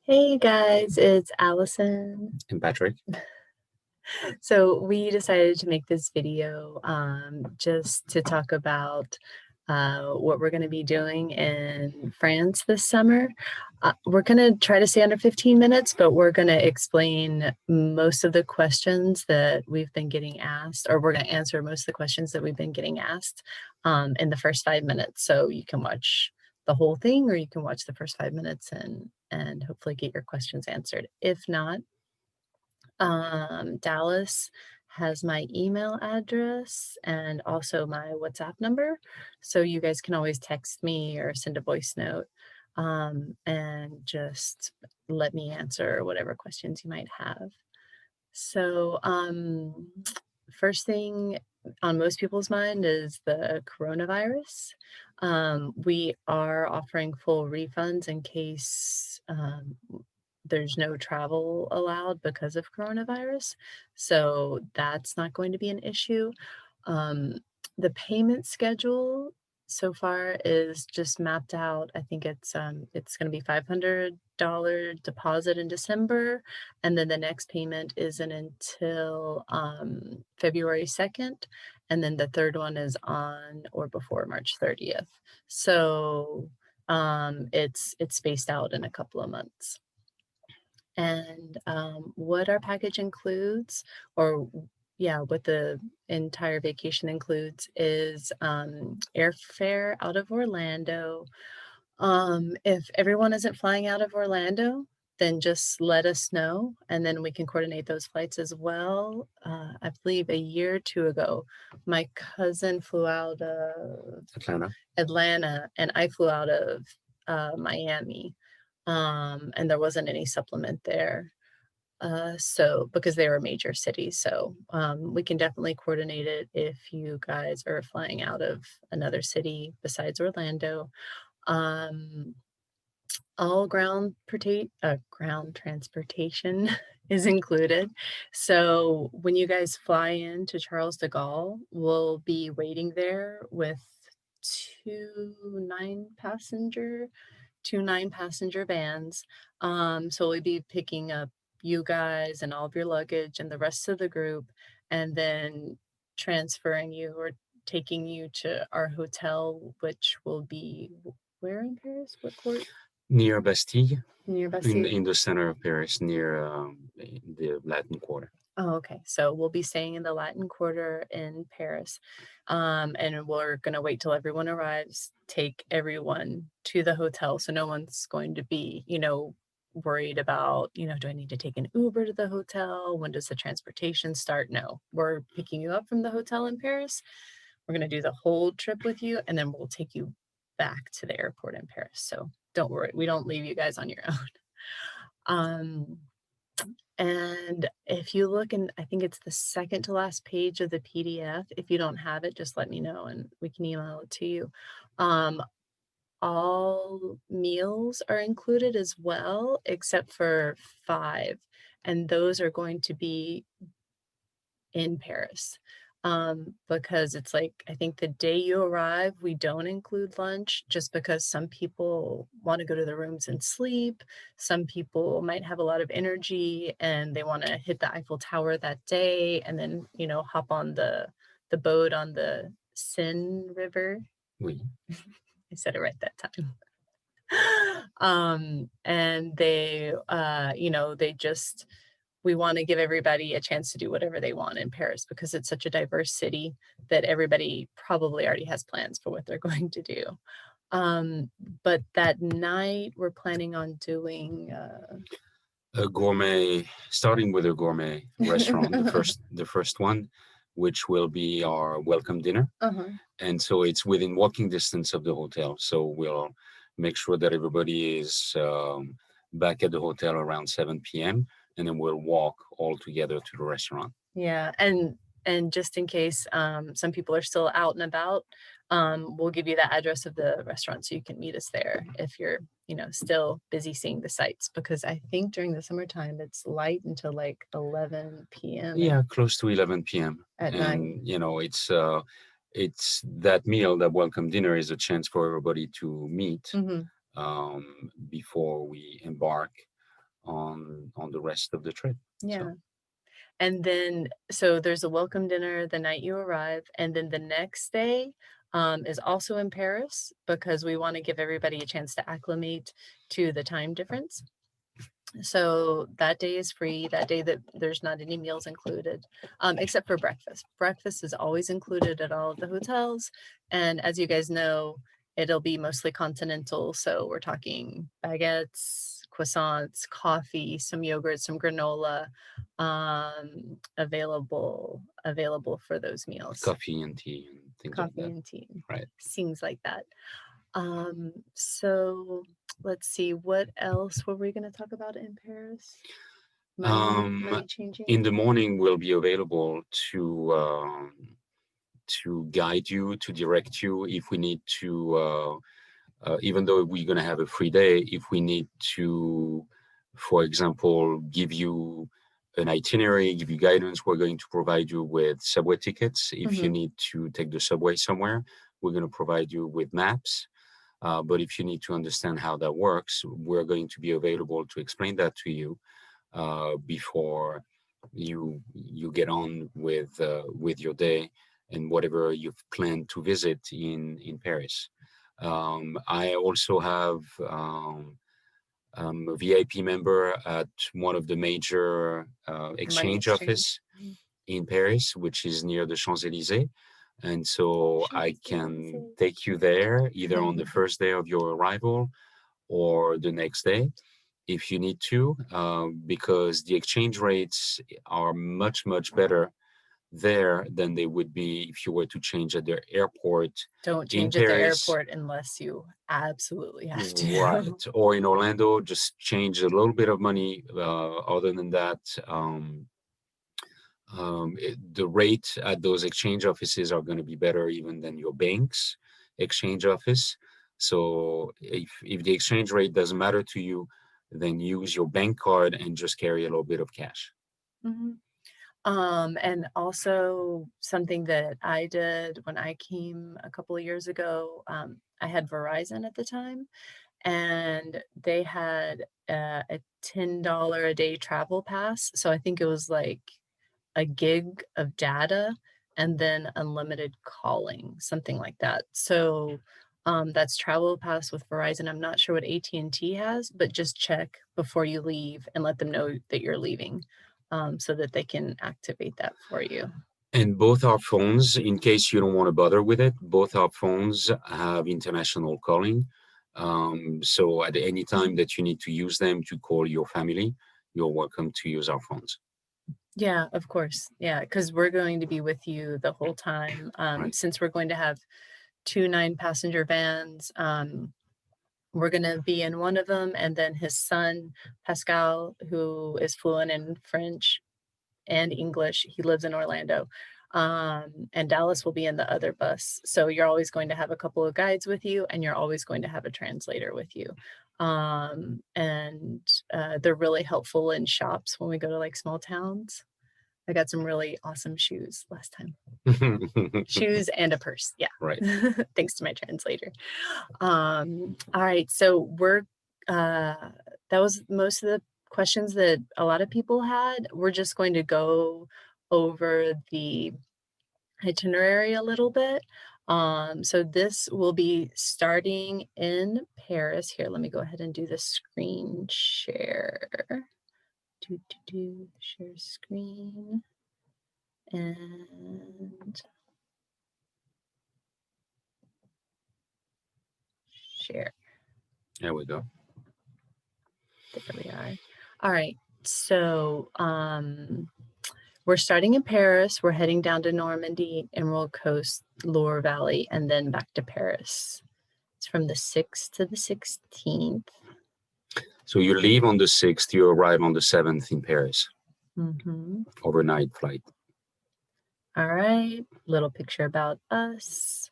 Hey guys, it's Allison. And Patrick. So we decided to make this video just to talk about what we're going to be doing in France this summer. We're going to try to stay under 15 minutes, but we're going to explain most of the questions that we've been getting asked, or we're going to answer most of the questions that we've been getting asked in the first 5 minutes. So you can watch the whole thing, or you can watch the first 5 minutes and hopefully get your questions answered. If not, Dallas has my email address and also my WhatsApp number. So you guys can always text me or send a voice note and just let me answer whatever questions you might have. So first thing on most people's mind is the coronavirus. We are offering full refunds in case there's no travel allowed because of coronavirus. So that's not going to be an issue. The payment schedule so far is just mapped out. I think it's going to be $500 deposit in December, and then the next payment isn't until February 2nd, and then the third one is on or before March 30th. So it's spaced out in a couple of months. And what our package includes, or what the entire vacation includes, is airfare out of Orlando. If everyone isn't flying out of Orlando, then just let us know, and then we can coordinate those flights as well. I believe a year or two ago, my cousin flew out of Atlanta, and I flew out of Miami. And there wasn't any supplement there. So because they were major cities, so we can definitely coordinate it if you guys are flying out of another city besides Orlando. All ground transportation is included. So when you guys fly into Charles de Gaulle, we'll be waiting there with two nine-passenger vans. So we'll be picking up you guys and all of your luggage and the rest of the group, and then transferring you or taking you to our hotel, which will be where in Paris? What court? Near Bastille, Near Bastille. in the center of Paris, near the Latin Quarter. Oh, okay. So we'll be staying in the Latin Quarter in Paris. And we're going to wait till everyone arrives, take everyone to the hotel. So no one's going to be, worried about, do I need to take an Uber to the hotel? When does the transportation start? No, we're picking you up from the hotel in Paris. We're going to do the whole trip with you, and then we'll take you back to the airport in Paris. So don't worry, we don't leave you guys on your own. And if you look, and I think it's the second to last page of the PDF, if you don't have it, just let me know and we can email it to you. All meals are included as well, except for 5, and those are going to be in Paris. Because it's like, I think the day you arrive, we don't include lunch, just because some people want to go to their rooms and sleep. Some people might have a lot of energy and they want to hit the Eiffel Tower that day and then, hop on the boat on the Seine River. Oui. I said it right that time. And they, we want to give everybody a chance to do whatever they want in Paris, because it's such a diverse city that everybody probably already has plans for what they're going to do. But that night we're planning on doing a gourmet, starting with a gourmet restaurant, the first one, which will be our welcome dinner. And so it's within walking distance of the hotel. So we'll make sure that everybody is back at the hotel around 7 p.m. and then we'll walk all together to the restaurant. Yeah, and just in case some people are still out and about, we'll give you the address of the restaurant so you can meet us there if you're, still busy seeing the sights, because I think during the summertime it's light until like 11 p.m. Yeah, close to 11 p.m. at night. It's that meal, that welcome dinner, is a chance for everybody to meet before we embark on the rest of the trip. Yeah. So And then, so there's a welcome dinner the night you arrive, and then the next day is also in Paris because we want to give everybody a chance to acclimate to the time difference. So that day is free, that day that there's not any meals included, except for breakfast. Breakfast is always included at all of the hotels. And as you guys know, it'll be mostly continental. So we're talking baguettes, croissants, coffee, some yogurt, some granola, available for those meals. coffee and tea and things like Coffee that. and tea, Right. things like that. So let's see, what else were we going to talk about in Paris? Money changing. In the morning, we'll be available to guide you, to direct you if we need to. Even though we're going to have a free day, if we need to, for example, give you an itinerary, give you guidance, we're going to provide you with subway tickets. If you need to take the subway somewhere, we're going to provide you with maps. But if you need to understand how that works, we're going to be available to explain that to you before you get on with your day and whatever you've planned to visit in Paris. I also have a VIP member at one of the major exchange office in Paris, which is near the Champs-Élysées. And so I can take you there either on the first day of your arrival or the next day if you need to, because the exchange rates are much, much better there than they would be if you were to change at the airport. Don't change at the airport unless you absolutely have to. Right. Or in Orlando, just change a little bit of money. Other than that, the rate at those exchange offices are going to be better even than your bank's exchange office. So if the exchange rate doesn't matter to you, then use your bank card and just carry a little bit of cash. And also something that I did when I came a couple of years ago, I had Verizon at the time, and they had a $10 a day travel pass. So I think it was like a gig of data and then unlimited calling, something like that. So that's travel pass with Verizon. I'm not sure what AT&T has, but just check before you leave and let them know that you're leaving, so that they can activate that for you. And both our phones, in case you don't want to bother with it, both our phones have international calling. So at any time that you need to use them to call your family, you're welcome to use our phones. Yeah, of course. Yeah, because we're going to be with you the whole time. Right. Since we're going to have 2 9-passenger vans, we're going to be in one of them, and then his son, Pascal, who is fluent in French and English, he lives in Orlando. And Dallas will be in the other bus. So you're always going to have a couple of guides with you, and you're always going to have a translator with you. And they're really helpful in shops when we go to like small towns. I got some really awesome shoes last time. Shoes and a purse. Yeah. Right. Thanks to my translator. All right. So we're, that was most of the questions that a lot of people had. We're just going to go over the itinerary a little bit. So this will be starting in Paris. Here, let me go ahead and do the screen share. Share screen. And share. There we go. There we are. All right. So we're starting in Paris. We're heading down to Normandy, Emerald Coast, Loire Valley, and then back to Paris. It's from the 6th to the 16th. So you leave on the 6th, you arrive on the 7th in Paris. Mm-hmm. Overnight flight. All right. Little picture about us.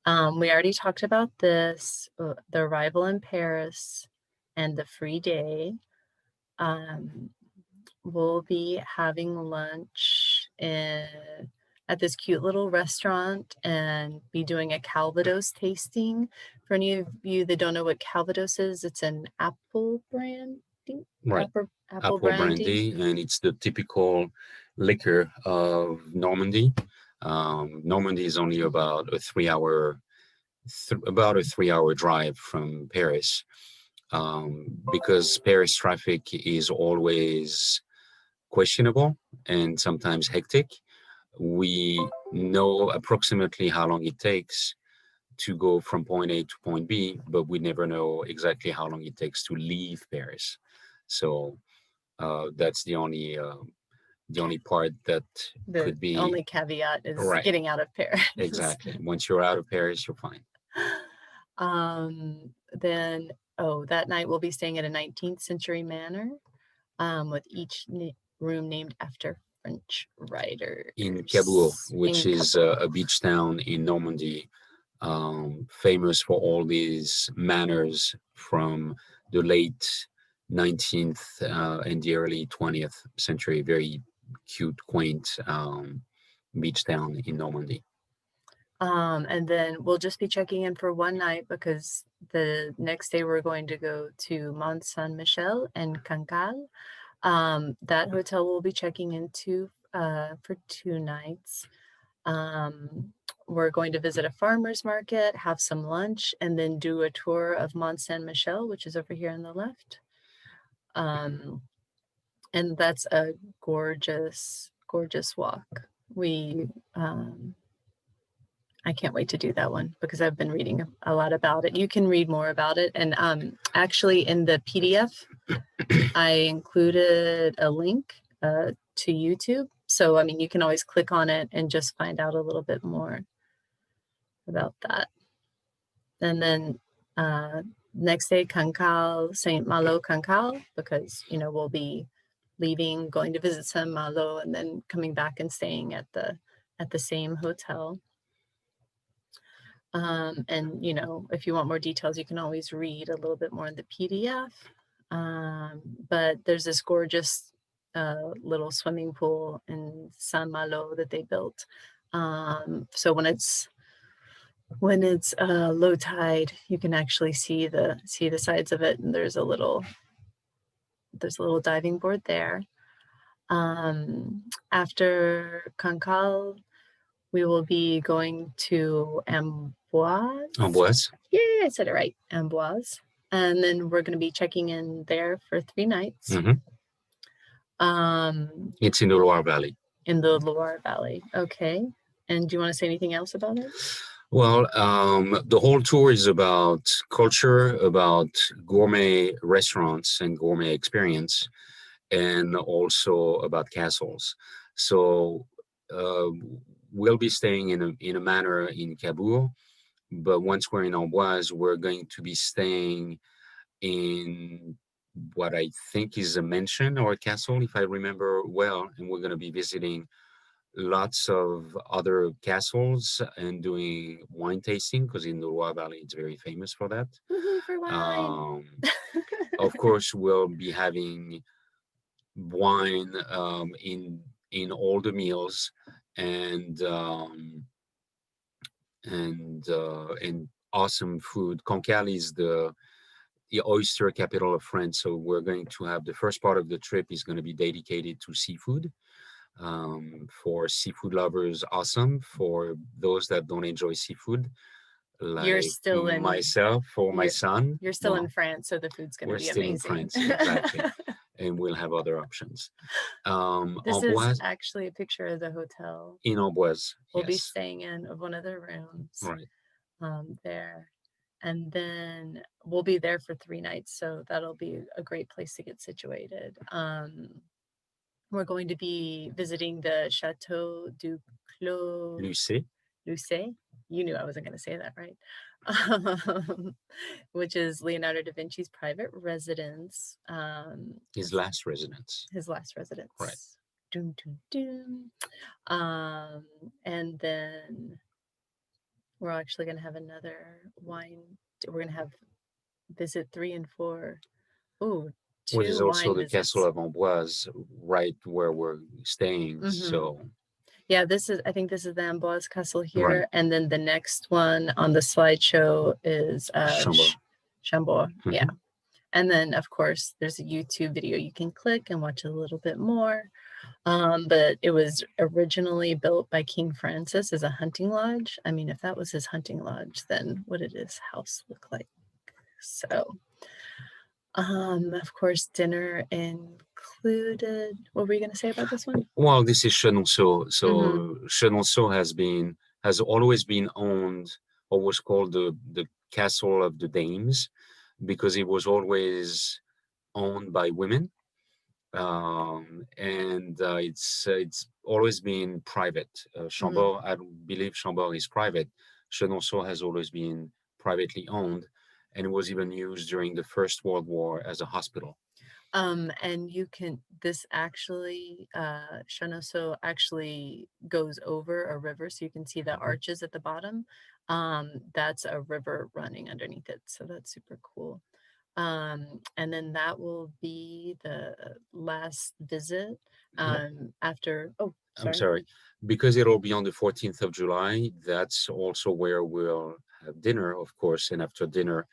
We already talked about this, the arrival in Paris and the free day. We'll be having lunch at this cute little restaurant and be doing a Calvados tasting. For any of you that don't know what Calvados is, it's an apple brandy. brandy, Right. apple Apple brandy. brandy, and it's the typical liquor of Normandy. Normandy is only about a 3 hour about a 3 hour drive from Paris, because Paris traffic is always questionable and sometimes hectic. We know approximately how long it takes to go from point A to point B, but we never know exactly how long it takes to leave Paris. So that's the only part that The could be only caveat is right. getting out of Paris. Exactly. Once you're out of Paris, you're fine. Then, that night we'll be staying at a 19th century manor, with each room named after French writers. In Cabourg, which In is Cabourg. a beach town in Normandy, famous for all these manors from the late 19th and the early 20th century. Very cute, quaint beach town in Normandy. And then we'll just be checking in for one night because the next day we're going to go to Mont Saint Michel and Cancale. That hotel we'll be checking into for 2 nights. We're going to visit a farmer's market, have some lunch, and then do a tour of Mont Saint Michel, which is over here on the left. And that's a gorgeous, gorgeous walk. I can't wait to do that one because I've been reading a lot about it. You can read more about it. And actually in the PDF, I included a link to YouTube. So, I mean, you can always click on it and just find out a little bit more about that. And then next day, Cancale, Saint Malo Cancale, because, we'll be leaving, going to visit Saint Malo, and then coming back and staying at the same hotel. And, if you want more details, you can always read a little bit more in the PDF. But there's this gorgeous little swimming pool in Saint Malo that they built. So when it's low tide, you can actually see the sides of it, and there's a little diving board there. After Cancale, we will be going to Amboise. Amboise. Yeah, I said it right, Amboise. And then we're going to be checking in there for 3 nights. It's in the Loire Valley. In the Loire Valley. Okay. And do you want to say anything else about it? Well, the whole tour is about culture, about gourmet restaurants and gourmet experience, and also about castles. So we'll be staying in a manor in Cabourg, but once we're in Amboise, we're going to be staying in what I think is a mansion or a castle, if I remember well, and we're going to be visiting lots of other castles and doing wine tasting because in the Loire Valley it's very famous for that. For wine. Of course, we'll be having wine in all the meals and awesome food. Cancale is the oyster capital of France, so we're going to have the first part of the trip is going to be dedicated to seafood. For seafood lovers, awesome. For those that don't enjoy seafood, like you're still in myself or my son, you're still in France, so the food's going to be amazing. We're still in France, exactly, and we'll have other options. This Amboise, is actually a picture of the hotel in Amboise. We'll be staying in of one of their rooms, right? There, and then we'll be there for 3 nights, so that'll be a great place to get situated. We're going to be visiting the Chateau du Clos Lucé. You knew I wasn't going to say that right. Which is Leonardo da Vinci's private residence. His last residence. Right. And then we're actually going to have another wine. We're going to have visit 3 and 4. Ooh. Which is also the Castle of Amboise, right where we're staying. So, yeah, I think this is the Amboise Castle here, right. And then the next one on the slideshow is Chambord. Yeah. And then, of course, there's a YouTube video you can click and watch a little bit more. But it was originally built by King Francis as a hunting lodge. I mean, if that was his hunting lodge, then what did his house look like? So, of course, dinner included. What were you going to say about this one? Well, this is Chenonceau. So Mm-hmm. Chenonceau has always been owned, or was called the Castle of the Dames, because it was always owned by women. And it's always been private. Chambord, I believe Chambord is private. Chenonceau has always been privately owned, and it was even used during the First World War as a hospital. And you can, this actually, Chenonceau actually goes over a river, so you can see the arches at the bottom. That's a river running underneath it, so that's super cool. And then that will be the last visit after. Oh, I'm sorry. sorry, because it'll be on the 14th of July. That's also where we'll have dinner, of course, and after dinner,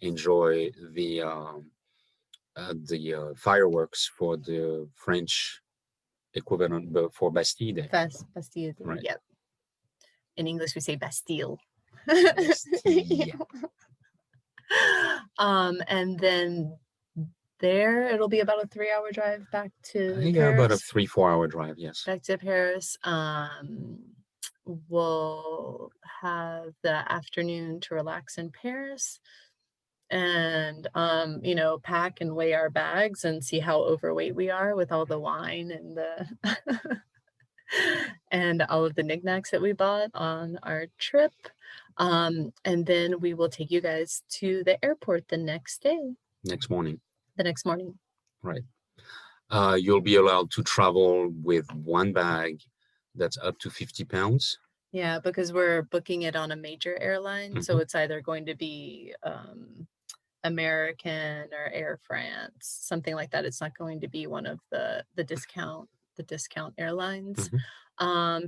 enjoy the fireworks for the French equivalent for Bastille Day. Bastille Day, Right. yep. In English, we say Bastille. Bastille. And then there, it'll be about a 3-hour drive back to Yeah, about a Paris. 3-4 hour drive. Yes. Back to Paris. We'll have the afternoon to relax in Paris and pack and weigh our bags and see how overweight we are with all the wine and the and all of the knickknacks that we bought on our trip. And then we will take you guys to the airport the next day. Next morning. The next morning. Right. You'll be allowed to travel with one bag that's up to 50 pounds. Yeah, because we're booking it on a major airline, so it's either going to be American or Air France, something like that. It's not going to be one of the discount airlines.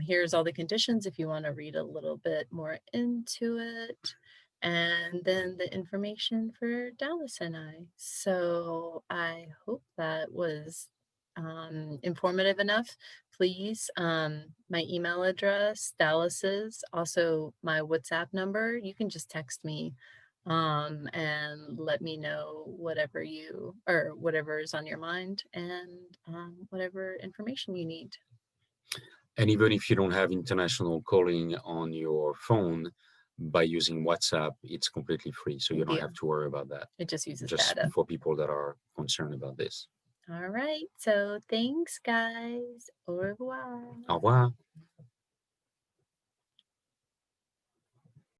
Here's all the conditions if you want to read a little bit more into it. And then the information for Dallas and I. So I hope that was informative enough. Please, my email address, Dallas's, also my WhatsApp number. You can just text me and let me know whatever is on your mind and whatever information you need. And even if you don't have international calling on your phone, by using WhatsApp, it's completely free. So you don't have to worry about that. It just uses Just data. for people that are concerned about this. All right. So thanks, guys. Au revoir. Au revoir.